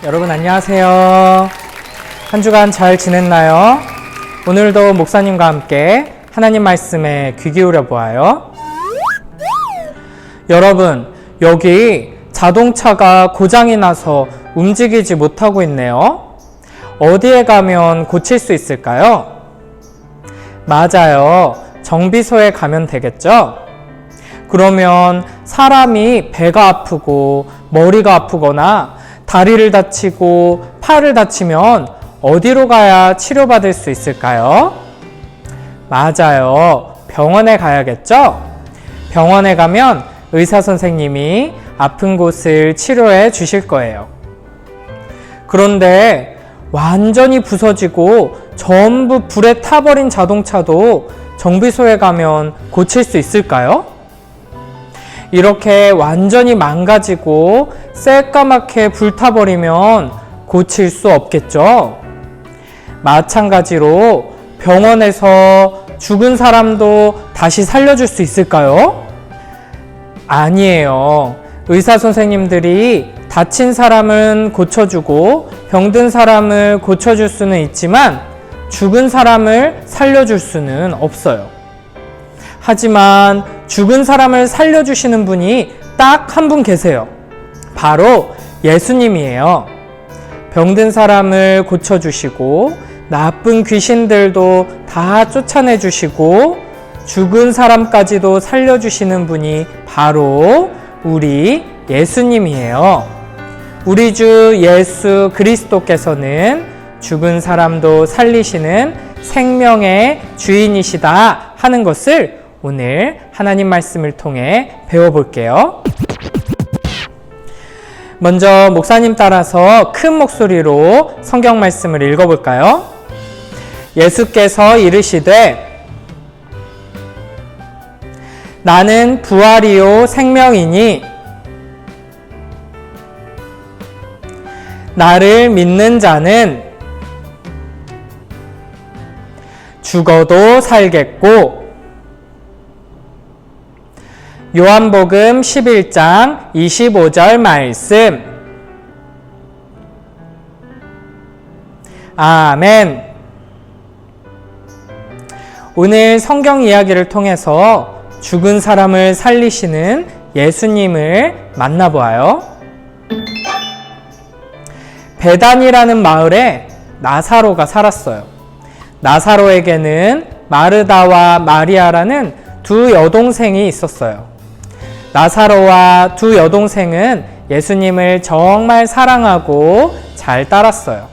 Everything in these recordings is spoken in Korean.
여러분 안녕하세요. 한 주간 잘 지냈나요? 오늘도 목사님과 함께 하나님 말씀에 귀 기울여 보아요. 여러분, 여기 자동차가 고장이 나서 움직이지 못하고 있네요. 어디에 가면 고칠 수 있을까요? 맞아요. 정비소에 가면 되겠죠? 그러면 사람이 배가 아프고 머리가 아프거나 다리를 다치고 팔을 다치면 어디로 가야 치료받을 수 있을까요? 맞아요. 병원에 가야겠죠? 병원에 가면 의사 선생님이 아픈 곳을 치료해 주실 거예요. 그런데 완전히 부서지고 전부 불에 타버린 자동차도 정비소에 가면 고칠 수 있을까요? 이렇게 완전히 망가지고 새까맣게 불타버리면 고칠 수 없겠죠? 마찬가지로 병원에서 죽은 사람도 다시 살려줄 수 있을까요? 아니에요. 의사 선생님들이 다친 사람은 고쳐주고 병든 사람을 고쳐줄 수는 있지만 죽은 사람을 살려줄 수는 없어요. 하지만 죽은 사람을 살려주시는 분이 딱 한 분 계세요. 바로 예수님이에요. 병든 사람을 고쳐주시고 나쁜 귀신들도 다 쫓아내주시고 죽은 사람까지도 살려주시는 분이 바로 우리 예수님이에요. 우리 주 예수 그리스도께서는 죽은 사람도 살리시는 생명의 주인이시다 하는 것을 오늘 하나님 말씀을 통해 배워볼게요. 먼저 목사님 따라서 큰 목소리로 성경 말씀을 읽어볼까요? 예수께서 이르시되 나는 부활이요 생명이니 나를 믿는 자는 죽어도 살겠고 요한복음 11장 25절 말씀. 아멘. 오늘 성경 이야기를 통해서 죽은 사람을 살리시는 예수님을 만나보아요. 베단이라는 마을에 나사로가 살았어요. 나사로에게는 마르다와 마리아라는 두 여동생이 있었어요. 나사로와 두 여동생은 예수님을 정말 사랑하고 잘 따랐어요.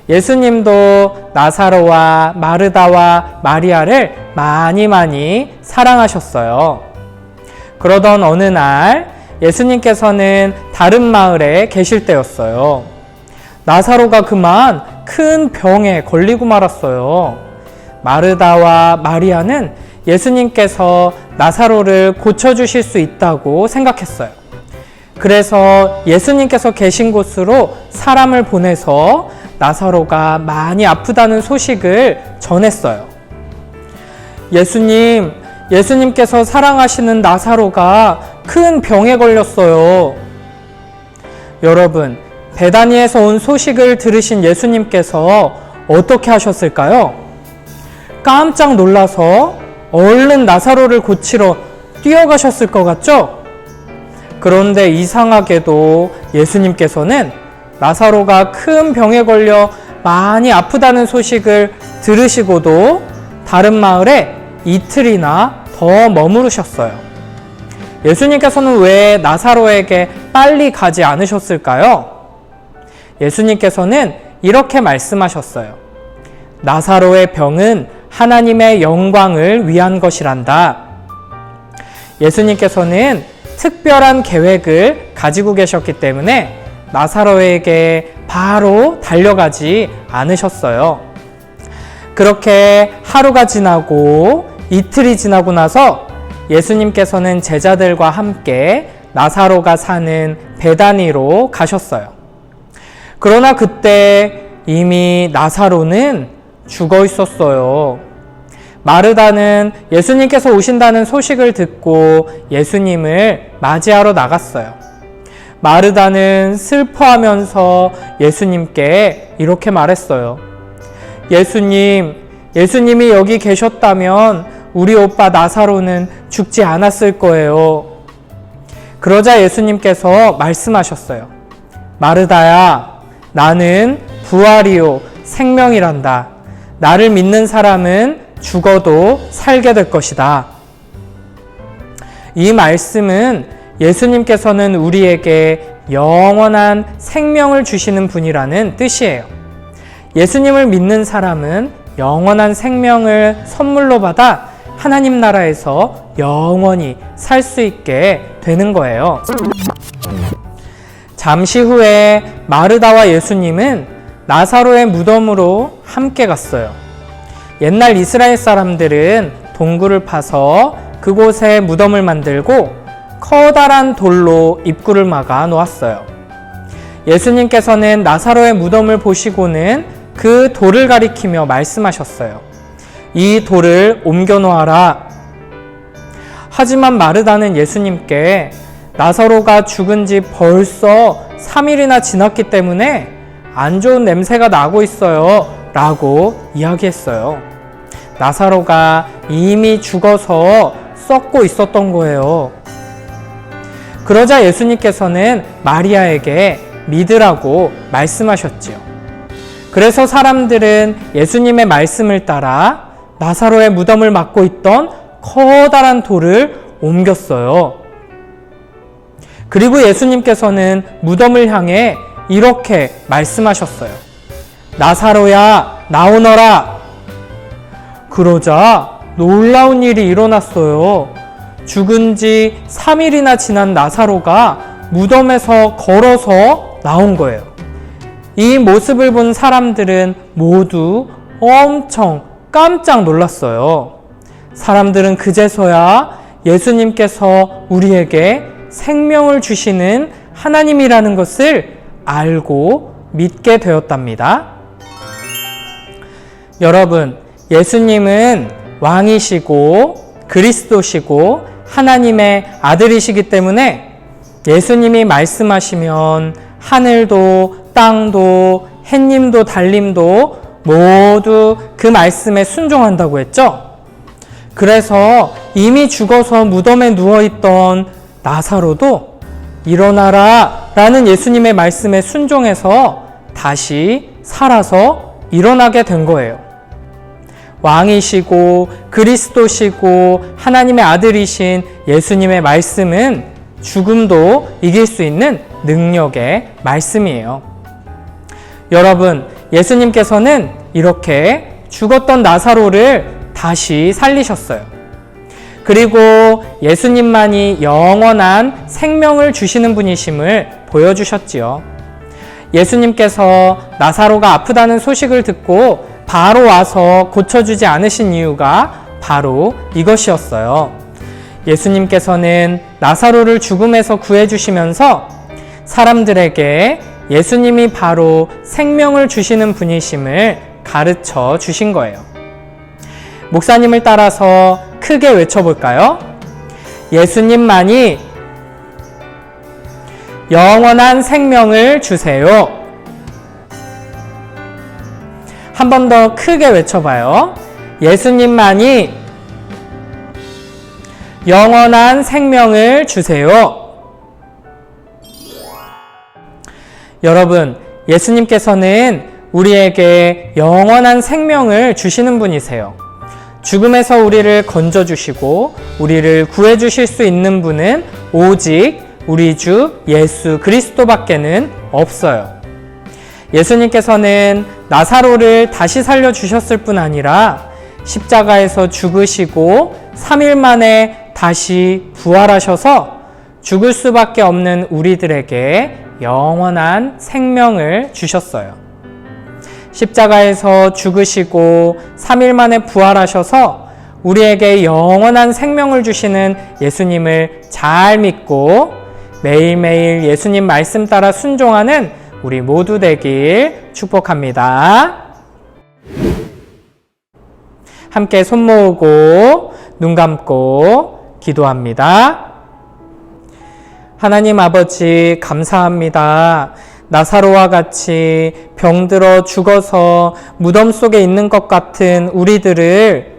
예수님도 나사로와 마르다와 마리아를 많이 사랑하셨어요. 그러던 어느 날 예수님께서는 다른 마을에 계실 때였어요. 나사로가 그만 큰 병에 걸리고 말았어요. 마르다와 마리아는 예수님께서 나사로를 고쳐주실 수 있다고 생각했어요. 그래서 예수님께서 계신 곳으로 사람을 보내서 나사로가 많이 아프다는 소식을 전했어요. 예수님께서 사랑하시는 나사로가 큰 병에 걸렸어요. 여러분, 베다니에서 온 소식을 들으신 예수님께서 어떻게 하셨을까요? 깜짝 놀라서 얼른 나사로를 고치러 뛰어가셨을 것 같죠? 그런데 이상하게도 예수님께서는 나사로가 큰 병에 걸려 많이 아프다는 소식을 들으시고도 다른 마을에 이틀이나 더 머무르셨어요. 예수님께서는 왜 나사로에게 빨리 가지 않으셨을까요? 예수님께서는 이렇게 말씀하셨어요. 나사로의 병은 하나님의 영광을 위한 것이란다. 예수님께서는 특별한 계획을 가지고 계셨기 때문에 나사로에게 바로 달려가지 않으셨어요. 그렇게 하루가 지나고 이틀이 지나고 나서 예수님께서는 제자들과 함께 나사로가 사는 베다니로 가셨어요. 그러나 그때 이미 나사로는 죽어 있었어요. 마르다는 예수님께서 오신다는 소식을 듣고 예수님을 맞이하러 나갔어요. 마르다는 슬퍼하면서 예수님께 이렇게 말했어요. 예수님이 여기 계셨다면 우리 오빠 나사로는 죽지 않았을 거예요. 그러자 예수님께서 말씀하셨어요. 마르다야, 나는 부활이요 생명이란다. 나를 믿는 사람은 죽어도 살게 될 것이다. 이 말씀은 예수님께서는 우리에게 영원한 생명을 주시는 분이라는 뜻이에요. 예수님을 믿는 사람은 영원한 생명을 선물로 받아 하나님 나라에서 영원히 살 수 있게 되는 거예요. 잠시 후에 마르다와 예수님은 나사로의 무덤으로 함께 갔어요. 옛날 이스라엘 사람들은 동굴을 파서 그곳에 무덤을 만들고 커다란 돌로 입구를 막아 놓았어요. 예수님께서는 나사로의 무덤을 보시고는 그 돌을 가리키며 말씀하셨어요. 이 돌을 옮겨 놓아라. 하지만 마르다는 예수님께 나사로가 죽은 지 벌써 3일이나 지났기 때문에 안 좋은 냄새가 나고 있어요 라고 이야기했어요. 나사로가 이미 죽어서 썩고 있었던 거예요. 그러자 예수님께서는 마리아에게 믿으라고 말씀하셨지요. 그래서 사람들은 예수님의 말씀을 따라 나사로의 무덤을 막고 있던 커다란 돌을 옮겼어요. 그리고 예수님께서는 무덤을 향해 이렇게 말씀하셨어요. 나사로야, 나오너라. 그러자 놀라운 일이 일어났어요. 죽은 지 3일이나 지난 나사로가 무덤에서 걸어서 나온 거예요. 이 모습을 본 사람들은 모두 엄청 깜짝 놀랐어요. 사람들은 그제서야 예수님께서 우리에게 생명을 주시는 하나님이라는 것을 알고 믿게 되었답니다. 여러분, 예수님은 왕이시고 그리스도시고 하나님의 아들이시기 때문에 예수님이 말씀하시면 하늘도 땅도 햇님도 달님도 모두 그 말씀에 순종한다고 했죠. 그래서 이미 죽어서 무덤에 누워있던 나사로도 일어나라 라는 예수님의 말씀에 순종해서 다시 살아서 일어나게 된 거예요. 왕이시고 그리스도시고 하나님의 아들이신 예수님의 말씀은 죽음도 이길 수 있는 능력의 말씀이에요. 여러분, 예수님께서는 이렇게 죽었던 나사로를 다시 살리셨어요. 그리고 예수님만이 영원한 생명을 주시는 분이심을 보여주셨지요. 예수님께서 나사로가 아프다는 소식을 듣고 바로 와서 고쳐주지 않으신 이유가 바로 이것이었어요. 예수님께서는 나사로를 죽음에서 구해주시면서 사람들에게 예수님이 바로 생명을 주시는 분이심을 가르쳐 주신 거예요. 목사님을 따라서 크게 외쳐볼까요? 예수님만이 영원한 생명을 주세요. 한 번 더 크게 외쳐봐요. 예수님만이 영원한 생명을 주세요. 여러분, 예수님께서는 우리에게 영원한 생명을 주시는 분이세요. 죽음에서 우리를 건져주시고 우리를 구해주실 수 있는 분은 오직 우리 주 예수 그리스도밖에는 없어요. 예수님께서는 나사로를 다시 살려주셨을 뿐 아니라 십자가에서 죽으시고 3일 만에 다시 부활하셔서 죽을 수밖에 없는 우리들에게 영원한 생명을 주셨어요. 십자가에서 죽으시고 3일 만에 부활하셔서 우리에게 영원한 생명을 주시는 예수님을 잘 믿고 매일매일 예수님 말씀 따라 순종하는 우리 모두 되길 축복합니다. 함께 손 모으고 눈 감고 기도합니다. 하나님 아버지 감사합니다. 나사로와 같이 병들어 죽어서 무덤 속에 있는 것 같은 우리들을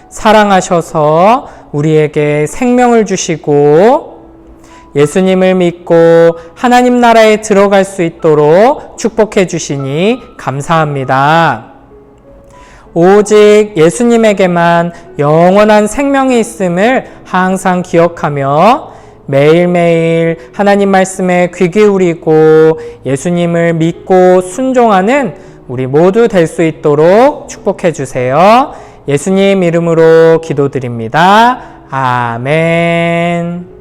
사랑하셔서 우리에게 생명을 주시고 예수님을 믿고 하나님 나라에 들어갈 수 있도록 축복해 주시니 감사합니다. 오직 예수님에게만 영원한 생명이 있음을 항상 기억하며 매일매일 하나님 말씀에 귀 기울이고 예수님을 믿고 순종하는 우리 모두 될 수 있도록 축복해 주세요. 예수님 이름으로 기도드립니다. 아멘.